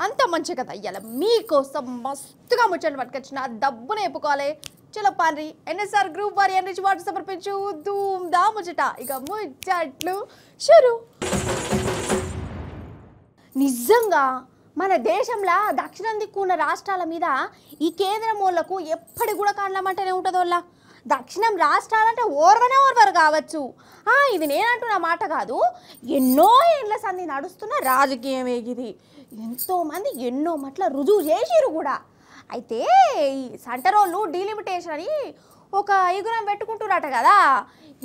అంత మంచి కదా ఇయ్యాల మీకోసం మస్తుగా ముచ్చట్లు పట్టుకొచ్చిన డబ్బును ఎప్పుకోవాలి. చలో పాన్రి ఎన్ఎస్ఆర్ గ్రూప్ వారి ఎన్రిచ్ వాటర్ సమర్పించు ధూమ్ దా ముచ్చట. ఇక ముచ్చట్లు షురు. నిజంగా మన దేశంలో దక్షిణం దిక్కు ఉన్న రాష్ట్రాల మీద ఈ కేంద్ర మూలకు ఎప్పటి కూడా కాండ్లమంటేనే ఉంటుంది వాళ్ళ. దక్షిణం రాష్ట్రాలంటే ఓర్వరు కావచ్చు. ఇది నేనంటున్న మాట కాదు, ఎన్నో ఏళ్ళ సంధి నడుస్తున్న రాజకీయం ఇది. ఎంతోమంది ఎన్నో మట్ల రుజువు చేసిరు కూడా. అయితే ఈ సంటరోళ్ళు డీలిమిటేషన్ అని ఒక ఎగురం పెట్టుకుంటున్నారట కదా.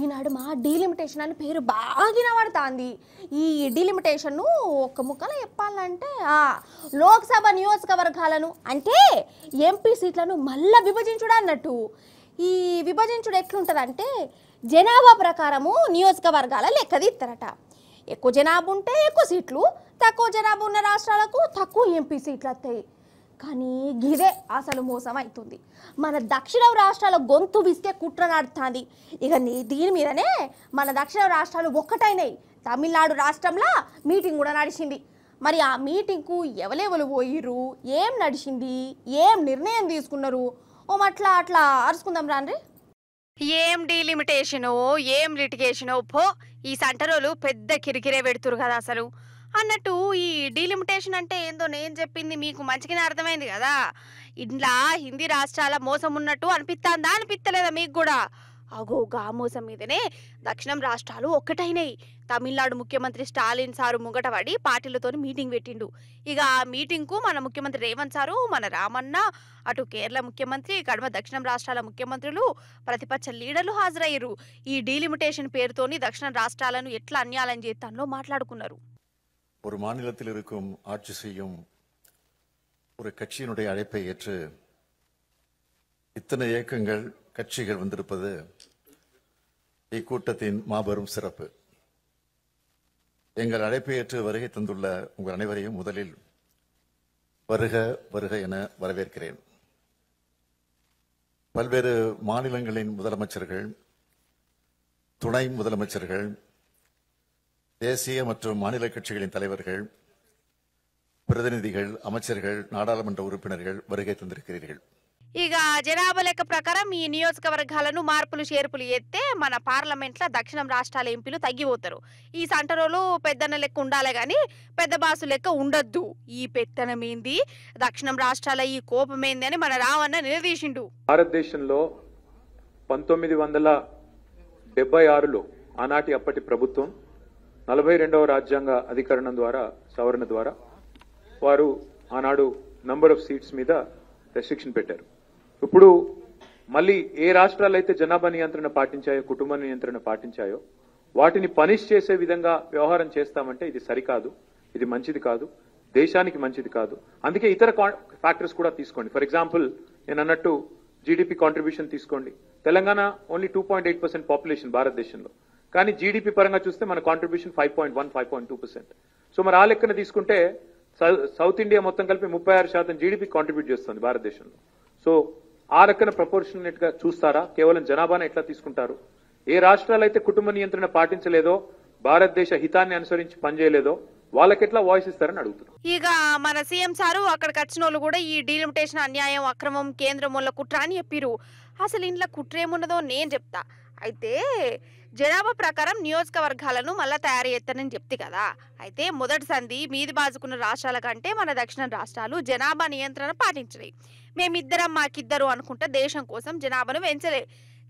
ఈ నడుమ డీలిమిటేషన్ అని పేరు బాగా వినబడుతుంది. ఈ డీలిమిటేషన్ను ఒక్క ముక్కలో చెప్పాలంటే లోక్సభ నియోజకవర్గాలను అంటే ఎంపీ సీట్లను మళ్ళీ విభజించుడు అన్నట్టు. ఈ విభజించుడు ఎట్లుంటుందంటే జనాభా ప్రకారము నియోజకవర్గాల లెక్కది ఇస్తారట. ఎక్కువ జనాభా ఉంటే ఎక్కువ సీట్లు, తక్కువ జనాభా ఉన్న రాష్ట్రాలకు తక్కువ ఎంపీ సీట్లు వస్తాయి. కానీ గిదే అసలు మోసం అవుతుంది. మన దక్షిణ రాష్ట్రాల గొంతు విస్తే కుట్ర నడుతుంది. ఇక దీని మీదనే మన దక్షిణ రాష్ట్రాలు ఒక్కటైనాయి. తమిళనాడు రాష్ట్రంలో మీటింగ్ కూడా నడిచింది. మరి ఆ మీటింగ్కు ఎవరెవరు పోయిర్రు, ఏం నడిచింది, ఏం నిర్ణయం తీసుకున్నారు, అట్లా అరుచుకుందాం రాండ్రి. ఏం డీలిమిటేషనో ఏం లిటిగేషనో పో, ఈ సంటరోలు పెద్ద కిరికిరే పెడుతురు కదా అసలు అన్నట్టు. ఈ డీలిమిటేషన్ అంటే ఏందో నేను చెప్పింది మీకు మంచిగానే అర్థమైంది కదా. ఇంట్లో హిందీ రాష్ట్రాల మోసం ఉన్నట్టు అనిపిస్తుందా, అనిపిస్తలేదా మీకు కూడా? అగోగా మోసం మీదనే దక్షిణం రాష్ట్రాలు ఒక్కటైనాయి. తమిళనాడు ముఖ్యమంత్రి స్టాలిన్ సారు ముంగట పడి పార్టీలతో మీటింగ్ పెట్టిండు. ఇక ఆ మీటింగ్కు మన ముఖ్యమంత్రి రేవంత్ సారు, మన రామన్న, అటు కేరళ ముఖ్యమంత్రి, కడమ దక్షిణం రాష్ట్రాల ముఖ్యమంత్రులు, ప్రతిపక్ష లీడర్లు హాజరయ్యారు. ఈ డీలిమిటేషన్ పేరుతోని దక్షిణ రాష్ట్రాలను ఎట్లా అన్యాయం చేస్తానో మాట్లాడుకున్నారు. ஒரு மாநிலத்தில் இருக்கும் ஆட்சி செய்யும் ஒரு கட்சியினுடைய அழைப்பை ஏற்று இத்தனை இயக்கங்கள் கட்சிகள் வந்திருப்பது இக்கூட்டத்தின் மாபெரும் சிறப்பு. எங்கள் அழைப்பை ஏற்று வருகை தந்துள்ள உங்கள் அனைவரையும் முதலில் வருக வருக என வரவேற்கிறேன். பல்வேறு மாநிலங்களின் முதலமைச்சர்கள், துணை முதலமைச்சர்கள், தேசிய மற்றும் மாநில கட்சிகளின் தலைவர்கள், பிரதிநிதிகள், அமைச்சர்கள், நாடாளுமன்ற உறுப்பினர்கள் வருகை தந்திருக்கிறீர்கள். ఇక జనాభా లెక్క ప్రకారం ఈ నియోజకవర్గాలను మార్పులు చేర్పులు ఎత్తే మన పార్లమెంట్లో దక్షిణం రాష్ట్రాల ఎంపీలు తగ్గిపోతారు. ఈ సంటరోలు పెద్దన్న లెక్క ఉండాలి కానీ పెద్ద బాసు లెక్క ఉండొద్దు. ఈ పెత్తనమేంది, దక్షిణం రాష్ట్రాల ఈ కోపమేంది అని మన రావన్న నిలదీసిండు. భారతదేశంలో 1976లో ఆనాటి అప్పటి ప్రభుత్వం 42వ రాజ్యాంగ అధికరణం ద్వారా సవరణ ద్వారా వారు ఆనాడు నంబర్ ఆఫ్ సీట్స్ మీద రెస్ట్రిక్షన్ పెట్టారు. ఇప్పుడు మళ్ళీ ఏ రాష్ట్రాలు అయితే జనాభా నియంత్రణ పాటించాయో, కుటుంబ నియంత్రణ పాటించాయో వాటిని పనిష్ చేసే విధంగా వ్యవహారం చేస్తామంటే ఇది సరికాదు, ఇది మంచిది కాదు, దేశానికి మంచిది కాదు. అందుకే ఇతర ఫ్యాక్టర్స్ కూడా తీసుకోండి. ఫర్ ఎగ్జాంపుల్ నేను అన్నట్టు జీడీపీ కాంట్రిబ్యూషన్ తీసుకోండి. తెలంగాణ ఓన్లీ 2.8% పాపులేషన్ భారతదేశంలో, కానీ జీడీపీ పరంగా చూస్తే మన కాంట్రిబ్యూషన్ 5.1, 5.2%. సో మరి ఆ లెక్కన తీసుకుంటే సౌత్ ఇండియా మొత్తం కలిపి 36% జీడీపీ కాంట్రిబ్యూట్ చేస్తుంది భారతదేశంలో. సో ఆ లెక్కన ప్రపోర్షనేట్ గా చూస్తారా? కేవలం జనాభాను ఎట్లా తీసుకుంటారు? ఏ రాష్ట్రాలు అయితే కుటుంబ నియంత్రణ పాటించలేదో, భారతదేశ హితాన్ని అనుసరించి పనిచేయలేదో వాళ్ళకెట్లా వాయిస్ ఇస్తారని అడుగుతున్నారు. ఇక మన సీఎం సారు అక్కడికి వచ్చిన వాళ్ళు కూడా ఈ డీలిమిటేషన్ అన్యాయం, అక్రమం, కేంద్రం వల్ల కుట్ర అని చెప్పిరు. అసలు ఇంట్లో కుట్ర ఏమున్నదో నేను చెప్తా. అయితే జనాభా ప్రకారం నియోజకవర్గాలను మళ్ళీ తయారు చేస్తానని చెప్తే కదా. అయితే మొదటి సంధి మీది బాజుకున్న రాష్ట్రాల కంటే మన దక్షిణ రాష్ట్రాలు జనాభా నియంత్రణ పాటించలే. మేమిద్దరం మాకిద్దరు అనుకుంటే దేశం కోసం జనాభాను పెంచలే.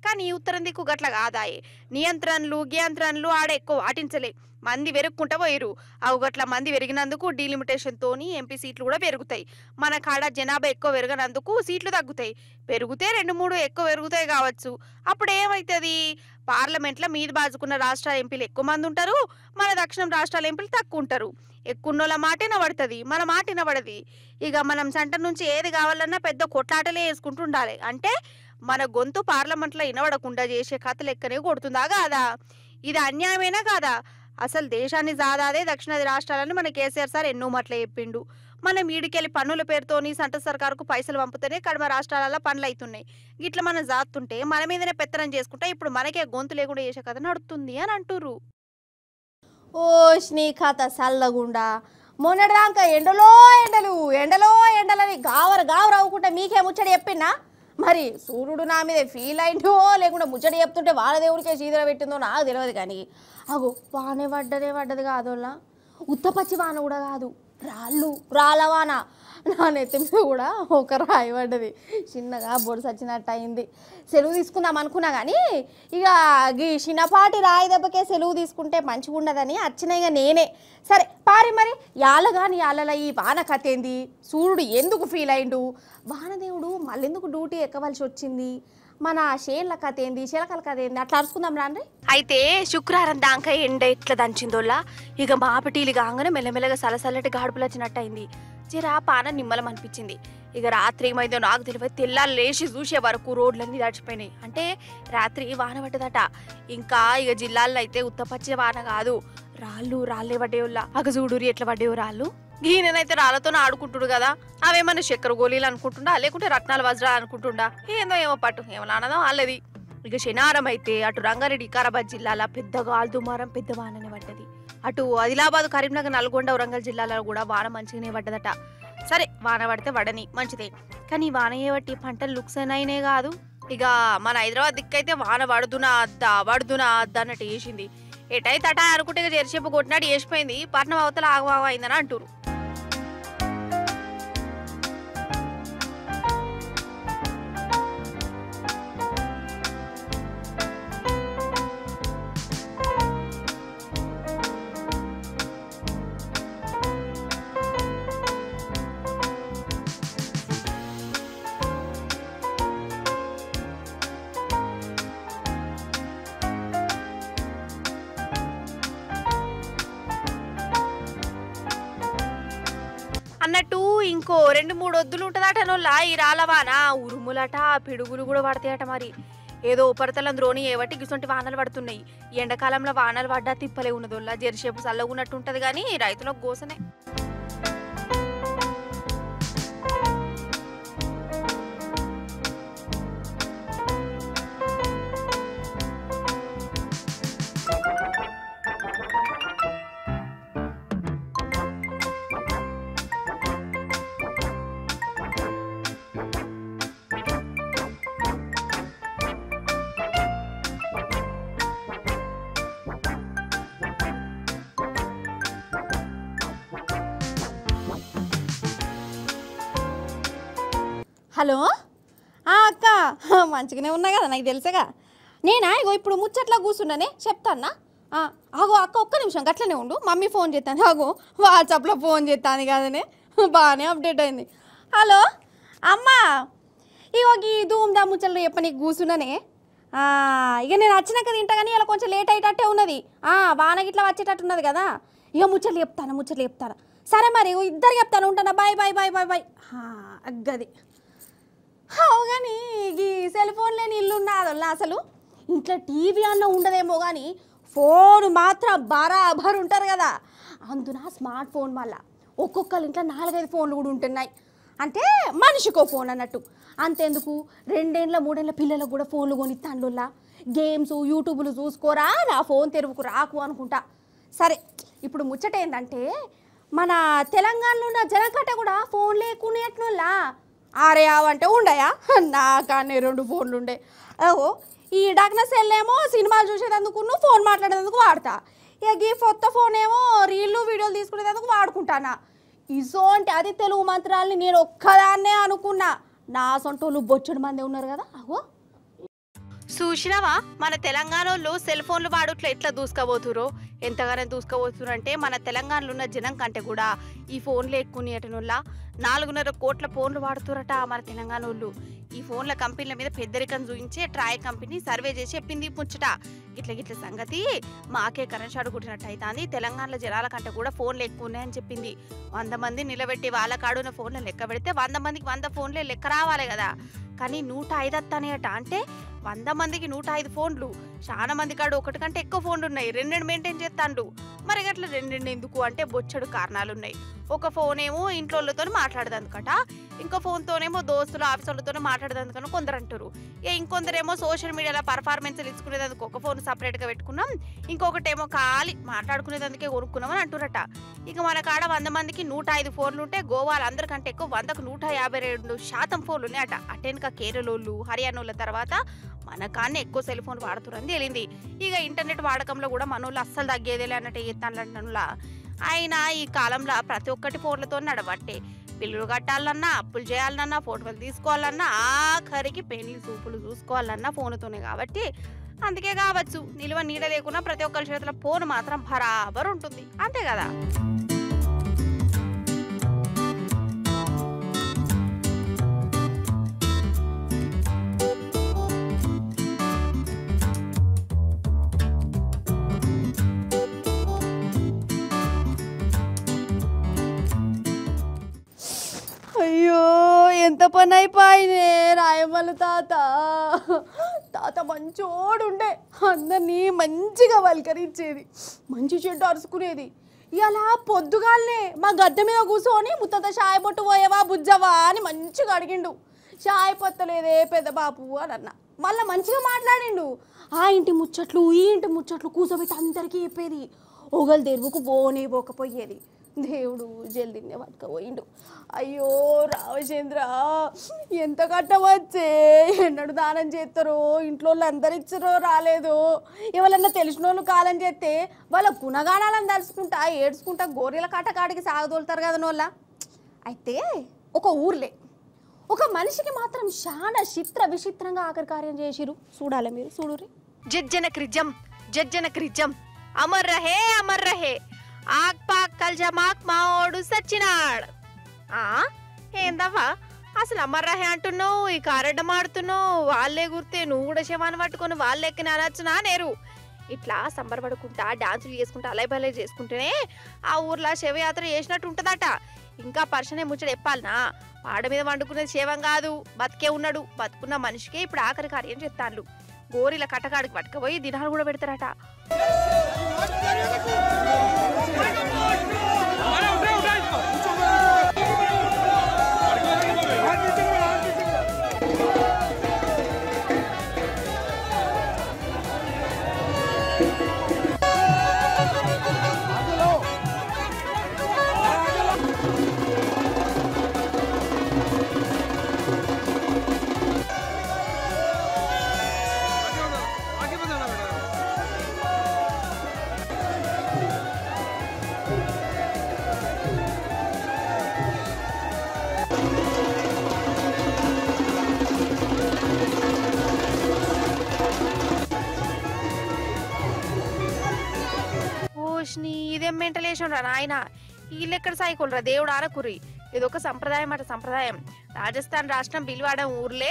కానీ ఉత్తరం దిక్కు గట్ల కాదాయే. నియంత్రణలు ఆడ ఎక్కువ పాటించలే. మంది పెరుగుకుంటా పోయిరు. అవు గట్ల మంది పెరిగినందుకు డీలిమిటేషన్ తోని ఎంపీ సీట్లు కూడా పెరుగుతాయి. మన కాడ జనాభా ఎక్కువ పెరగనందుకు సీట్లు తగ్గుతాయి. పెరిగితే 2-3 ఎక్కువ పెరుగుతాయి కావచ్చు. అప్పుడు ఏమవుతుంది? పార్లమెంట్లో మీది బాజుకున్న రాష్ట్రాల ఎంపీలు ఎక్కువ మంది ఉంటారు, మన దక్షిణం రాష్ట్రాల ఎంపీలు తక్కువ ఉంటారు. ఎక్కున్నోళ్ళ మాట వినబడుతుంది, మన మాట వినబడది. ఇక మనం సెంటర్ నుంచి ఏది కావాలన్నా పెద్ద కొట్లాటలే వేసుకుంటూ ఉండాలి. అంటే మన గొంతు పార్లమెంట్లో వినబడకుండా చేసే కథ లెక్కనే కొడుతుందా కాదా? ఇది అన్యాయమేనా కాదా? అసలు దేశాన్ని జాదాదే దక్షిణాది రాష్ట్రాలని మన కేసీఆర్ సార్ ఎన్నో మాటలు చెప్పిండు. మనం ఈడికెళ్ళి పన్నుల పేరుతోని సెంటర్ సర్కారుకు పైసలు పంపుతూనే కడమ రాష్ట్రాలలో పనులు అవుతున్నాయి. గిట్ల మనం జాతుంటే మన మీదనే పెత్తనం చేసుకుంటే ఇప్పుడు మనకే గొంతు లేకుండా చేసే కథ నడుస్తుంది అని అంటుర్రు. ఓ నీ కథ సల్లగుండా మొన్నటిదాకా ఎండలో ఎండలని గావర అవ్వకుంటే మీకే ముచ్చట చెప్పినా మరి సూర్యుడు నా మీద ఫీల్ అయిందో లేకుండా ముచ్చట చెప్తుంటే వాళ్ళ దేవుడికే చీదర పెట్టిందో నాకు తెలియదు కానీ అగో వానే పడ్డది కాదోళ్ళ ఉత్తపచ్చి వాన కూడా కాదు రాళ్ళ వాన నా నెత్తి మీద కూడా ఒక రాయి పడ్డది చిన్నగా బొడిసి వచ్చినట్టు అయింది. సెలవు తీసుకుందాం అనుకున్నా కానీ ఇక ఈ చిన్నపాటి రాయి దెబ్బకే సెలవు తీసుకుంటే మంచిగా ఉండదని వచ్చిన ఇక నేనే సరే పారి మరి యాళ్ళ ఈ వాన కథ ఏంది, సూర్యుడు ఎందుకు ఫీల్ అయిండు, వానదేవుడు మళ్ళెందుకు డ్యూటీ ఎక్కవలసి వచ్చింది, మన షేర్ల కథ ఏంది, చిలకల కథ ఏంది అట్లా అరుచుకుందాం రాండి. అయితే శుక్రవారం దాకా ఎండ ఎట్లా దంచిందోలా ఇక మాపిటీలు కాగానే మెల్లమెల్లగా సలసల్లటి గాడుపులు వచ్చినట్టు అయింది. జరా పాన నిమ్మలం అనిపించింది. ఇక రాత్రి ఏమైందో నాకు తెలియదు, తెల్లారు లేచి చూసే వరకు రోడ్లన్నీ దాచిపోయినాయి. అంటే రాత్రి వాన పడ్డదట. ఇంకా ఇక జిల్లాల్లో అయితే ఉత్తపచ్చే వాన కాదు, రాళ్ళే పడ్డేవుల్లా. అగ చూడురి ఎట్లా పడ్డేవు రాళ్ళు. ఈయనైతే రాళ్ళతో ఆడుకుంటుడు కదా, అవేమన్నా చక్కెర గోళీలు అనుకుంటుండా లేకుంటే రత్నాల వజ్రాలు అనుకుంటుండా ఏమో పట్టు ఏమన్నా వాళ్ళది. ఇక శనివారం అయితే అటు రంగారెడ్డి వికారాబాద్ జిల్లాల పెద్ద గాల్దుమారం పెద్ద వాననే పడ్డది. అటు ఆదిలాబాద్ కరీంనగర్ నల్గొండ వరంగల్ జిల్లాలలో కూడా వాన మంచిగానే పడ్డదట. సరే వాన పడితే వడని మంచిదే, కానీ వాన ఏవట్టి పంటలు లుక్సన్ అయినే కాదు. ఇక మన హైదరాబాద్ దిక్కైతే వాన పడుతున్నా అద్దా అన్నట్టు వేసింది. ఎటైతే అటా అనుకుంటే ఇక చెరిసేపు కొట్టినాడు వేసిపోయింది. పట్నం అవతల ఆగవాగా అయిందని అంటారు. అన్నట్టు ఇంకో 2-3 వద్దులు ఉంటదటనోళ్ళ ఈ రాళ్ళవాన. ఉరుములట పిడుగులు కూడా పడతాయట. మరి ఏదో ఉపరితలం ద్రోణి ఏవట్టి గిసొంటి వానలు పడుతున్నాయి. ఎండాకాలంలో వానలు పడ్డా తిప్పలే ఉన్నదోళ్ళ జెర్సేపు చల్లగున్నట్టు ఉంటది కానీ రైతులకు గోసనే. హలో అక్క, మంచిగానే ఉన్నా కదా, నాకు తెలుసుగా. నేనా ఇగో ఇప్పుడు ముచ్చట్లా కూర్చున్నానే చెప్తాన్నా. ఆగో అక్క ఒక్క నిమిషం గట్లనే ఉండు, మమ్మీ ఫోన్ చేస్తాను. ఆగో వాట్సాప్లో ఫోన్ చేస్తాను కదనే, బాగానే అప్డేట్ అయింది. హలో అమ్మా, ఇగో ఈ ధూమ్దా ముచ్చట్లు చెప్ప నీకు కూర్చున్నానే. ఇక నేను వచ్చినాక తింటా కానీ ఇలా కొంచెం లేట్ అయ్యేటట్టే ఉన్నది. వాన గిట్లా వచ్చేటట్టు ఉన్నది కదా. ఇక ముచ్చట్లు చెప్తాను. సరే మరి ఇద్దరు చెప్తాను, ఉంటానా. Bye bye bye bye bye. అగ్గది అవు కానీ ఈ సెల్ ఫోన్ లేని ఇల్లు ఉన్నదల్లా. అసలు ఇంట్లో టీవీ అన్న ఉండదేమో కానీ ఫోన్ మాత్రం బరాబర్ ఉంటారు కదా. అందున స్మార్ట్ ఫోన్ వల్ల ఒక్కొక్కరి ఇంట్లో 4-5 ఫోన్లు కూడా ఉంటున్నాయి. అంటే మనిషికో ఫోన్ అన్నట్టు. అంతెందుకు 2-3 పిల్లలకు కూడా ఫోన్లు కొనిస్తాండ్లా. గేమ్స్ యూట్యూబ్లు చూసుకోరా, నా ఫోన్ తెరువుకు రాకు అనుకుంటా. సరే ఇప్పుడు ముచ్చట ఏంటంటే మన తెలంగాణలో ఉన్న జనకట్ట కూడా ఫోన్ లేకునేట్లా. ఆరేవంటే ఉండయా, నాకనే 2 ఫోన్లు ఉండే. ఓ ఈ డగ్న సెల్ ఏమో సినిమాలు చూసేటందుకు ఫోన్ మాట్లాడేందుకు వాడతా. ఇక ఈ కొత్త ఫోన్ ఏమో రీళ్ళు వీడియోలు తీసుకునేందుకు వాడుకుంటానా. ఇసోంటి అది తెలుగు మంత్రాలని నేను ఒక్కదాన్నే అనుకున్నా. నా సొంటోళ్ళు బొచ్చడు మంది ఉన్నారు కదా. అగో చూసినావా మన తెలంగాణలో సెల్ ఫోన్లు వాడుట్లో ఎట్లా దూసుకపోతురో. ఎంతగానో దూసుకపోతురు అంటే మన తెలంగాణలో ఉన్న జనం కంటే కూడా ఈ ఫోన్లు ఎక్కువనేటనుల్లా 4.5 కోట్ల ఫోన్లు వాడుతురట మన తెలంగాణ వాళ్ళు. ఈ ఫోన్ల కంపెనీల మీద పెద్దరికం చూపించే ట్రాయ్ కంపెనీ సర్వే చేసి చెప్పింది ముచ్చట. గిట్ల సంగతి మాకే కరెంట్ షాట్ కుట్టినట్టు అవుతుంది. తెలంగాణలో జనాల కంటే కూడా ఫోన్లు ఎక్కువ ఉన్నాయని చెప్పింది. 100 మంది నిలబెట్టి వాళ్ళ కాడున్న ఫోన్లు లెక్క పెడితే 100 మందికి 100 ఫోన్లే లెక్క రావాలి కదా. కానీ 105 వస్తానేట. అంటే 100 మందికి 105 ఫోన్లు. చాలా మంది కాడు ఒకటి కంటే ఎక్కువ ఫోన్లు ఉన్నాయి, రెండు మెయింటైన్ చేస్తాండు. మరి అట్లా రెండు ఎందుకు అంటే బొచ్చడు కారణాలు ఉన్నాయి. ఒక ఫోన్ ఏమో ఇంట్లో వాళ్ళతో మాట్లాడదందుకట, ఇంకో ఫోన్తోనేమో దోస్తులు ఆఫీస్ వాళ్ళతో మాట్లాడదందుకని కొందరు అంటారు. ఇంకొందరేమో సోషల్ మీడియాలో పర్ఫార్మెన్స్లు ఇచ్చుకునేందుకు ఒక ఫోన్ సపరేట్గా పెట్టుకున్నాం, ఇంకొకటేమో ఖాళీ మాట్లాడుకునేందుకే కొనుక్కున్నామని అంటురట. ఇక మన కాడ 100 మందికి 105 ఫోన్లు ఉంటే గోవాలు అందరికంటే ఎక్కువ 100కు 152% ఫోన్లు ఉన్నాయట. అటెన్క కేరళోళ్ళు హర్యానాల తర్వాత మన కాన్నే ఎక్కువ సెల్ ఫోన్ వాడుతురని తేలింది. ఇక ఇంటర్నెట్ వాడకంలో కూడా మనోళ్ళు అస్సలు తగ్గేదేలే అన్నట్టు ఎత్తానులా. అయినా ఈ కాలంలో ప్రతి ఒక్కటి ఫోన్లతో నడవట్టే. బిల్లులు కట్టాలన్నా, అప్పులు చేయాలన్నా, ఫోటోలు తీసుకోవాలన్నా, ఆఖరికి పెళ్లి చూపులు చూసుకోవాలన్నా ఫోన్తోనే. కాబట్టి అందుకే కావచ్చు నిలువ నీడ లేకున్నా ప్రతి ఒక్కరి చేతిలో ఫోన్ మాత్రం బరాబర్ ఉంటుంది, అంతే కదా. అయ్యో ఎంత పని అయిపోయినే రాయమల్ల తాత మంచోడు ఉండే, అందరినీ మంచిగా వల్కరించేది, మంచి చెడ్డు అరుచుకునేది. ఇలా పొద్దుగాలనే మా గద్దె మీద కూర్చొని ముత్తత షాయ పొట్టు పోయేవా బుజ్జవా అని మంచిగా అడిగిండు. షాయ పొత్తలేదే పెద్ద బాపు అని అన్న. మళ్ళీ మంచిగా మాట్లాడిండు. ఆ ఇంటి ముచ్చట్లు ఈ ఇంటి ముచ్చట్లు కూర్చోబెట్టి అందరికీ చెప్పేది. ఒకళ్ళు తెరువుకు పోకపోయేది. దేవుడు జల్దిన్నే పట్టుకపోయిండు. అయ్యో రామచంద్ర ఎంత కట్టవచ్చే, ఎన్నడు దానం చేస్తారో, ఇంట్లో వాళ్ళు అందరు ఇచ్చారో రాలేదో, ఎవరన్నా తెలిసిన వాళ్ళు కాలం చేస్తే వాళ్ళ గుణగానాలను తలుచుకుంటా ఏడ్చుకుంటా గోరెల కాటకాడికి సాగదోలుతారు కదా నోళ్ళ. అయితే ఒక ఊర్లే ఒక మనిషికి మాత్రం చాలా విచిత్రంగా ఆఖరి కార్యం చేసిరు. చూడాలి మీరు, చూడురి. జజ్జన క్రిజం అమర్ రహే ఆక్ పాక్ కల్జమాక్ మావోడు సచ్చినాడు. ఏందవ్వా అసలు అమర్రాహే అంటున్నావు, ఈ కారడ్డం ఆడుతున్నావు, వాళ్ళే గుర్తే నువ్వు కూడా శవాన్ని పట్టుకొని వాళ్ళే ఎక్కిన అనొచ్చునా నేరు. ఇట్లా సంబరపడుకుంటా డాన్సులు చేసుకుంటా అలైబలై చేసుకుంటేనే ఆ ఊర్లో శవయాత్ర చేసినట్టు ఉంటుందట. ఇంకా పర్షనే ముచ్చట చెప్పాలనా, పాడ మీద వండుకునేది శవం కాదు, బతికే ఉన్నాడు. బతుకున్న మనిషికే ఇప్పుడు ఆఖరి కార్యం చెప్తాను. గోరిల కట్టకాడికి పట్టుకుపోయి దినాలు కూడా పెడతారట. ఇదేం మెంటలేషన్ రా నాయన, వీళ్ళెక్కడ సైకోలరా దేవుడు ఆరకురి. ఇదొక సంప్రదాయం అట సంప్రదాయం. రాజస్థాన్ రాష్ట్రం బిల్వాడం ఊర్లే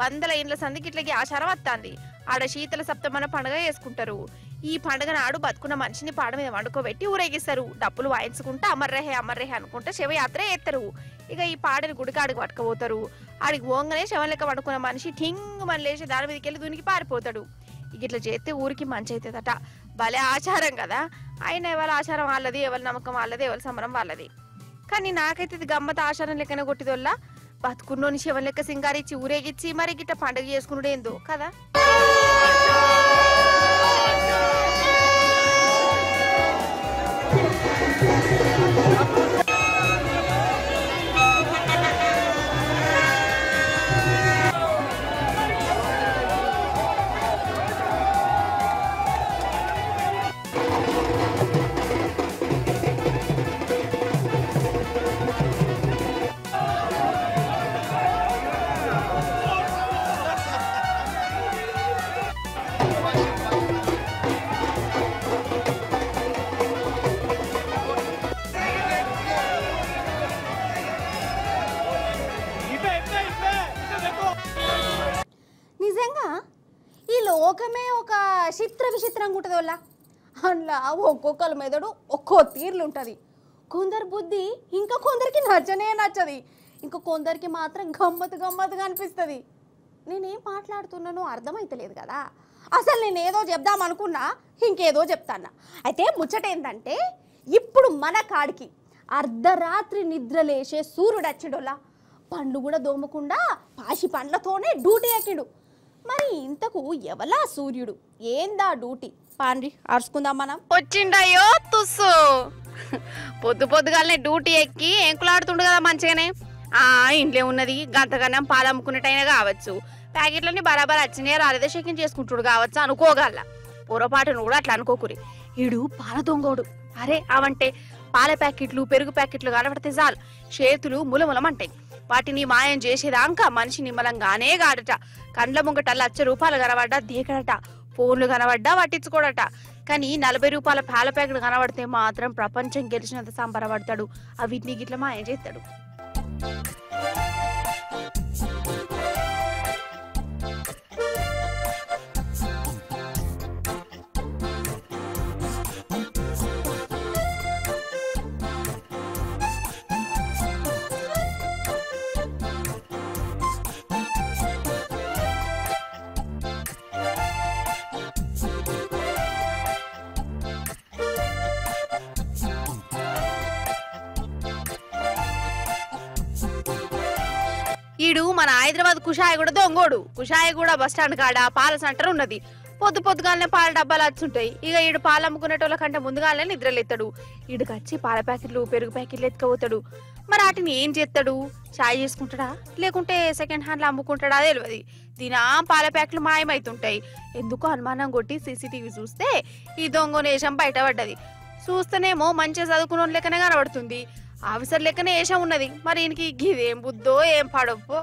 100 ఇండ్ల సందికి ఇట్లకి ఆచారం వస్తుంది. ఆడ శీతల సప్తమన పండుగ చేసుకుంటారు. ఈ పండుగ నాడు బతుకున్న మనిషిని పాడ మీద వండుకోబెట్టి ఊరేగిస్తారు. డప్పులు వాయించుకుంటా అమర్రహే అనుకుంటా శవయాత్ర ఎత్తరు. ఇక ఈ పాడని గుడికాడికి పట్టుకపోతారు. ఆడికి పోగానే శవం లెక్క పడుకున్న మనిషి ఠింగ్ మన లేచి దాని మీదకి వెళ్ళి దునికి పారిపోతాడు. ఇక ఇట్లా చేస్తే ఊరికి మంచి అవుతుందట. భలే ఆచారం కదా. అయినా ఎవరి ఆచారం వాళ్ళది, ఎవరి నమ్మకం వాళ్ళది, ఎవరి సమరం వాళ్ళది. కానీ నాకైతే ఇది గమ్మత ఆచారం లెక్కనే కొట్టిదోళ్ళ. బతుకున్నోని శవం లెక్క సింగారిచ్చి ఊరేగిచ్చి మరి గిట్ట పండుగ చేసుకున్నాడేందో కదా. నిజంగా ఈ లోకమే ఒక విచిత్రంగా ఉంటుంది వల్ల. అందులో ఒక్కొక్కరి మెదడు ఒక్కో తీర్లు ఉంటుంది. కొందరు బుద్ధి ఇంకా కొందరికి నచ్చనే నచ్చది, ఇంకా కొందరికి మాత్రం గమ్మత్తుగా అనిపిస్తుంది. నేనేం మాట్లాడుతున్నానో అర్థమైతలేదు కదా. అసలు నేను ఏదో చెప్దాం అనుకున్నా ఇంకేదో చెప్తాను. అయితే ముచ్చట ఏంటంటే ఇప్పుడు మన కాడికి అర్ధరాత్రి నిద్రలేసే సూర్యుడు వచ్చాడోలా పండ్లు కూడా దోమకుండా పాసి పండ్లతోనే డ్యూటీ ఎక్కిడు. మరి ఇంతకు ఎవలా సూర్యుడు, ఏందా డ్యూటీ? పాండ్రి అరుచుకుందాం మనం. వచ్చిండయ్యో తుస్సు, పొద్దు పొద్దుగాలనే డ్యూటీ ఎక్కి ఎంకులాడుతుండు కదా మంచిగానే. ఇంట్లో ఉన్నది గంతగన్నం పాలు అమ్ముకున్నట్టయినా కావచ్చు, ప్యాకెట్లన్నీ బరాబర్ వచ్చినాయో రాలేదో చెకింగ్ చేసుకుంటుడు కావచ్చు అనుకోగల. పొరపాటును కూడా అట్లా అనుకోకురి. ఈడు పాల దొంగోడు. అరే అవంటే పాల ప్యాకెట్లు పెరుగు ప్యాకెట్లు కనబడితే చాలు చేతులు ములములమంటాయి. వాటిని మాయం చేసేదాకా మనిషి నిమ్మలంగానే గాడట. కండ్ల ముంగట ₹1,00,000 కనబడ్డా దీకడట, ఫోన్లు కనబడ్డా పట్టించుకోడట. కానీ ₹40 పాల ప్యాకెట్ కనబడితే మాత్రం ప్రపంచం గెలిచినంత సంబరపడతాడు. అవిటిని గిట్ల మాయం చేస్తాడు. ఈడు మన హైదరాబాద్ కుషాయగూడ దొంగోడు. కుషాయగూడ బస్ స్టాండ్ కాడ పాల సెంటర్ ఉన్నది. పొద్దు పొద్దుగానే పాల డబ్బాలు వచ్చుంటాయి. ఇక ఈడు పాలు అమ్ముకునేటోళ్ళ కంటే ముందుగానే నిద్రలేస్తాడు. ఈడుకి వచ్చి పాల ప్యాకెట్లు పెరుగు ప్యాకెట్లు ఎత్తుకపోతాడు. మరి వాటిని ఏం చేస్తాడు? చాయ్ చేసుకుంటాడా లేకుంటే సెకండ్ హ్యాండ్ లో అమ్ముకుంటాడా తెలియదు. దీని పాల ప్యాకెట్లు మాయమైతుంటాయి. ఎందుకో అనుమానం కొట్టి సీసీటీవీ చూస్తే ఈ దొంగ నేషం బయటపడ్డది. చూస్తేనేమో మంచిగా చదువుకున్న లెక్కనే కనబడుతుంది. ఆఫీసర్ లెక్కనే వేషం ఉన్నది. మరి ఈయనకి ఇదేం బుద్ధో ఏం పడప్పో.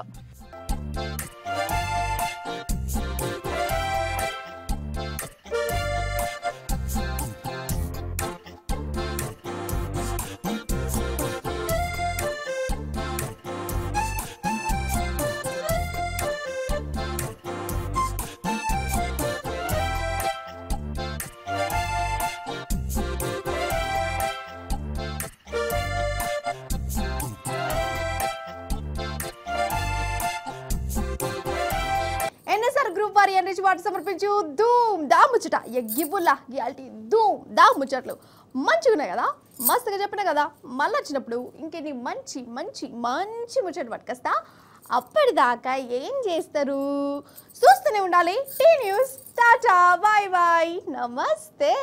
గ్రూప్ వారి ఎన్రిచ్ వాటి సమర్పించు ధూమ్ దా ముచ్చట ఎగ్గిబుల్లా గియాల్టీ ధూమ్ దా ముచ్చట్లు మంచిగా ఉన్నాయి కదా, మస్తుగా చెప్పిన కదా. మళ్ళీ వచ్చినప్పుడు ఇంకెన్ని మంచి మంచి మంచి ముచ్చట్లు పట్టుకొస్తా. అప్పటిదాకా ఏం చేస్తారు? చూస్తూనే ఉండాలి T news. Tata bye bye నమస్తే.